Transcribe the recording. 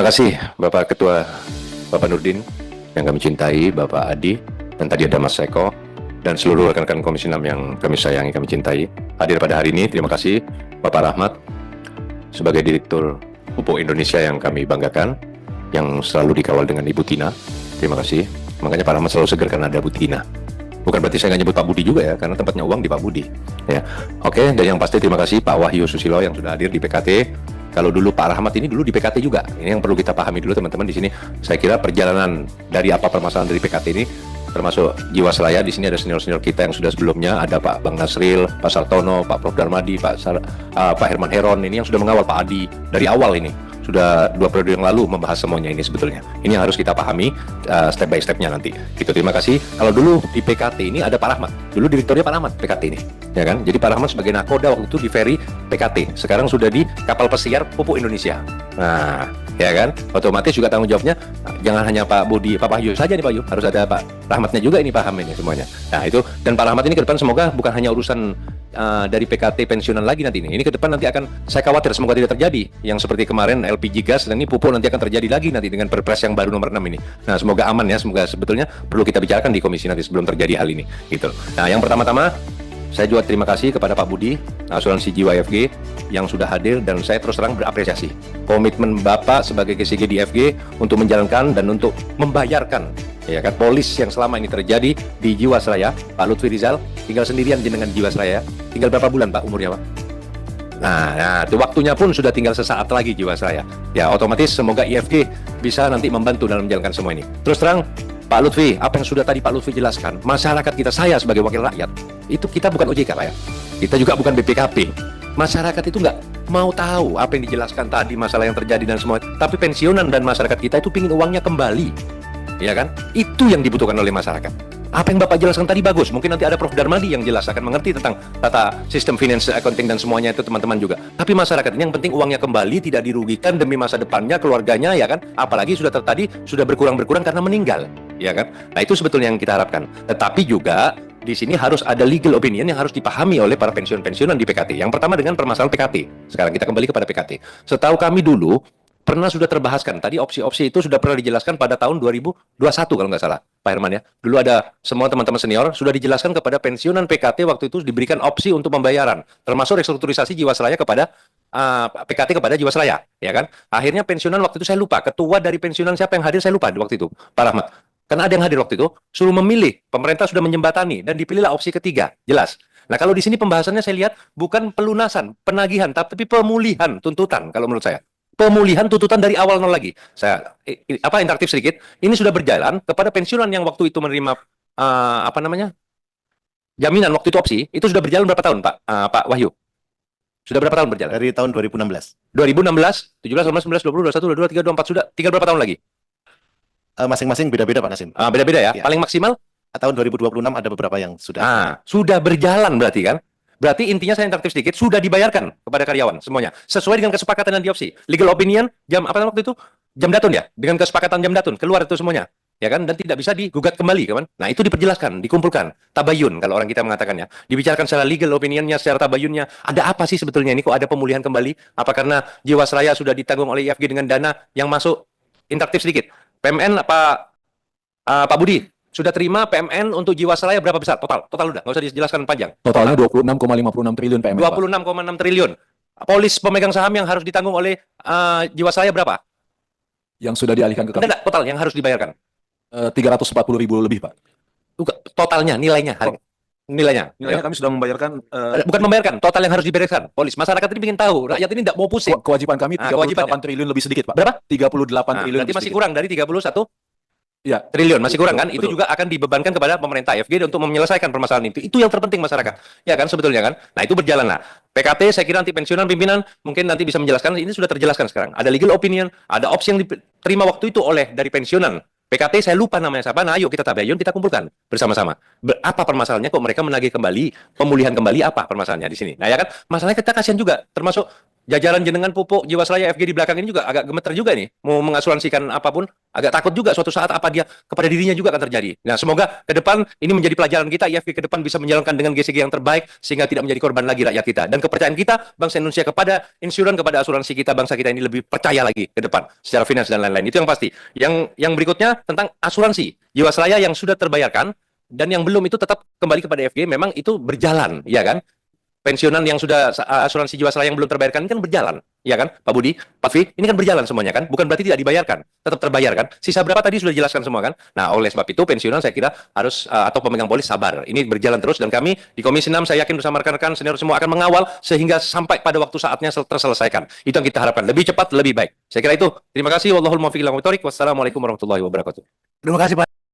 Terima kasih Bapak Ketua, Bapak Nurdin yang kami cintai, Bapak Adi, dan tadi ada Mas Eko, dan seluruh rekan-rekan Komisi 6 yang kami sayangi, kami cintai. Hadir pada hari ini, terima kasih Bapak Rahmat, sebagai Direktur Pupuk Indonesia yang kami banggakan, yang selalu dikawal dengan Ibu Tina. Terima kasih. Makanya Pak Rahmat selalu segar karena ada Bu Tina. Bukan berarti saya nggak nyebut Pak Budi juga ya, karena tempatnya uang di Pak Budi. Ya, oke. Dan yang pasti terima kasih Pak Wahyu Susilo yang sudah hadir di PKT. Kalau dulu Pak Rahmat ini dulu di PKT juga. Ini yang perlu kita pahami dulu teman-teman di sini. Saya kira perjalanan dari apa permasalahan dari PKT ini, termasuk Jiwasraya, di sini ada senior-senior kita yang sudah sebelumnya, ada Pak Bang Nasril, Pak Sartono, Pak Prof Darmadi, Pak Herman Heron, ini yang sudah mengawal Pak Adi dari awal ini. Sudah 2 periode yang lalu membahas semuanya ini sebetulnya. Ini yang harus kita pahami step by stepnya nanti. Gitu, terima kasih. Kalau dulu di PKT ini ada Pak Rahmat. Dulu direkturnya Pak Rahmat PKT ini, ya kan? Jadi Pak Rahmat sebagai nakoda waktu itu di ferry PKT. Sekarang sudah di kapal pesiar Pupuk Indonesia. Nah, ya kan? Otomatis juga tanggung jawabnya jangan hanya Pak Budi, Pak Wahyu saja nih Pak Wahyu. Harus ada Pak Rahmatnya juga ini paham ini semuanya. Nah, itu dan Pak Rahmat ini ke depan semoga bukan hanya urusan dari PKT pensiunan lagi nanti ini ke depan nanti akan, saya khawatir semoga tidak terjadi yang seperti kemarin LPG gas, dan ini pupuk nanti akan terjadi lagi nanti dengan Perpres yang baru nomor 6 ini. Nah, semoga aman ya, semoga sebetulnya perlu kita bicarakan di komisi nanti sebelum terjadi hal ini gitu. Nah, yang pertama-tama saya juga terima kasih kepada Pak Budi, Asuransi Jiwa IFG yang sudah hadir, dan saya terus terang berapresiasi komitmen Bapak sebagai KCG di IFG untuk menjalankan dan untuk membayarkan, ya kan, polis yang selama ini terjadi di Jiwasraya. Pak Lutfi Rizal tinggal sendirian dengan Jiwasraya. Tinggal berapa bulan Pak umurnya Pak? Nah, itu waktunya pun sudah tinggal sesaat lagi Jiwasraya. Ya, otomatis semoga IFG bisa nanti membantu dalam menjalankan semua ini. Terus terang, Pak Lutfi, apa yang sudah tadi Pak Lutfi jelaskan, masyarakat kita, saya sebagai wakil rakyat, itu kita bukan OJK Pak ya. Kita juga bukan BPKP. Masyarakat itu nggak mau tahu apa yang dijelaskan tadi, masalah yang terjadi dan semua. Tapi pensiunan dan masyarakat kita itu pingin uangnya kembali. Ya kan? Itu yang dibutuhkan oleh masyarakat. Apa yang Bapak jelaskan tadi bagus. Mungkin nanti ada Prof Darmadi yang jelas akan mengerti tentang tata sistem finance accounting dan semuanya itu teman-teman juga. Tapi masyarakat ini yang penting uangnya kembali, tidak dirugikan demi masa depannya, keluarganya, ya kan? Apalagi sudah tadi sudah berkurang-berkurang karena meninggal, ya kan? Nah, itu sebetulnya yang kita harapkan. Tetapi juga di sini harus ada legal opinion yang harus dipahami oleh para pensiunan di PKT. Yang pertama dengan permasalahan PKT. Sekarang kita kembali kepada PKT. Setahu kami dulu pernah sudah terbahaskan. Tadi opsi-opsi itu sudah pernah dijelaskan pada tahun 2021 kalau nggak salah, Pak Herman ya. Dulu ada semua teman-teman senior sudah dijelaskan kepada pensiunan PKT waktu itu diberikan opsi untuk pembayaran, termasuk restrukturisasi Jiwasraya kepada PKT kepada Jiwasraya, ya kan? Akhirnya pensiunan waktu itu saya lupa, ketua dari pensiunan siapa yang hadir saya lupa waktu itu, Pak Rahmat. Karena ada yang hadir waktu itu, suruh memilih, pemerintah sudah menjembatani dan dipilihlah opsi ketiga, jelas. Nah, kalau di sini pembahasannya saya lihat bukan pelunasan, penagihan, tapi pemulihan tuntutan kalau menurut saya. Pemulihan tuntutan dari awal nol lagi. Saya interaktif sedikit. Ini sudah berjalan kepada pensiunan yang waktu itu menerima jaminan waktu itu opsi, itu sudah berjalan berapa tahun, Pak? Pak Wahyu? Sudah berapa tahun berjalan? Dari tahun 2016. 2016, 17, 18, 19, 20, 21, 22, 23, 24 sudah. Tinggal berapa tahun lagi? Masing-masing beda-beda Pak Nasim. Beda-beda ya? Ya. Paling maksimal? Tahun 2026 ada beberapa yang sudah. Sudah berjalan berarti kan? Berarti intinya saya interaktif sedikit, sudah dibayarkan kepada karyawan semuanya sesuai dengan kesepakatan dan diopsi. Legal opinion jam apa waktu itu? Jam datun ya? Dengan kesepakatan jam datun keluar itu semuanya. Ya kan, dan tidak bisa digugat kembali kawan. Nah, itu diperjelaskan, dikumpulkan, tabayun kalau orang kita mengatakannya. Dibicarakan secara legal opinionnya, secara tabayunnya. Ada apa sih sebetulnya ini kok ada pemulihan kembali? Apa karena Jiwasraya sudah ditanggung oleh IFG dengan dana yang masuk? Interaktif sedikit. PMN Pak Budi sudah terima PMN untuk Jiwasraya berapa besar total? Total udah, nggak usah dijelaskan panjang. Totalnya 26,56 triliun PMN. 26,6 triliun. Polis pemegang saham yang harus ditanggung oleh Jiwasraya berapa? Yang sudah dialihkan ke kami. Enggak, total yang harus dibayarkan. 340.000 lebih, Pak. Totalnya, nilainya, nilainya. Nilainya kami sudah membayarkan. Bukan membayarkan, total yang harus dibereskan. Polis, masyarakat ini ingin tahu, rakyat ini tidak mau pusing. Kewajiban kami 38 kewajibannya. triliun lebih sedikit, Pak. Berapa? 38 triliun. Berarti lebih masih sedikit. kurang dari 31 Ya. triliun, masih kurang kan? Betul. Itu juga akan dibebankan kepada pemerintah FG untuk menyelesaikan permasalahan itu. Itu yang terpenting masyarakat. Ya kan sebetulnya kan? Nah, itu berjalan lah. PKT saya kira nanti pensiunan pimpinan mungkin nanti bisa menjelaskan, ini sudah terjelaskan sekarang. Ada legal opinion, ada opsi yang diterima waktu itu oleh dari pensiunan. PKT saya lupa namanya siapa. Nah, ayo kita tabayun, kita kumpulkan bersama-sama. Apa permasalahannya kok mereka menagih kembali, pemulihan kembali apa permasalahannya di sini? Nah, ya kan? Masalahnya kita kasihan juga termasuk jajaran jenengan pupuk Jiwasraya FG di belakang ini juga agak gemeter juga nih, mau mengasuransikan apapun, agak takut juga suatu saat apa dia kepada dirinya juga akan terjadi. Nah, semoga ke depan ini menjadi pelajaran kita, IFG ke depan bisa menjalankan dengan GCG yang terbaik sehingga tidak menjadi korban lagi rakyat kita. Dan kepercayaan kita bangsa Indonesia kepada insuran, kepada asuransi kita, bangsa kita ini lebih percaya lagi ke depan secara finansial dan lain-lain. Itu yang pasti. Yang berikutnya tentang asuransi Jiwasraya yang sudah terbayarkan dan yang belum itu tetap kembali kepada IFG, memang itu berjalan, ya kan? Pensiunan yang sudah asuransi Jiwasraya yang belum terbayarkan ini kan berjalan, ya kan, Pak Budi, Pak Fi, ini kan berjalan semuanya kan, bukan berarti tidak dibayarkan, tetap terbayarkan. Sisa berapa tadi sudah dijelaskan semua kan. Nah, oleh sebab itu pensiunan saya kira harus atau pemegang polis sabar. Ini berjalan terus dan kami di Komisi 6 saya yakin bersama rekan-rekan senior semua akan mengawal sehingga sampai pada waktu saatnya terselesaikan. Itu yang kita harapkan, lebih cepat, lebih baik. Saya kira itu. Terima kasih. Wallahul muwaffiq ila aqwamit thoriq. Wassalamualaikum warahmatullahi wabarakatuh. Terima kasih Pak.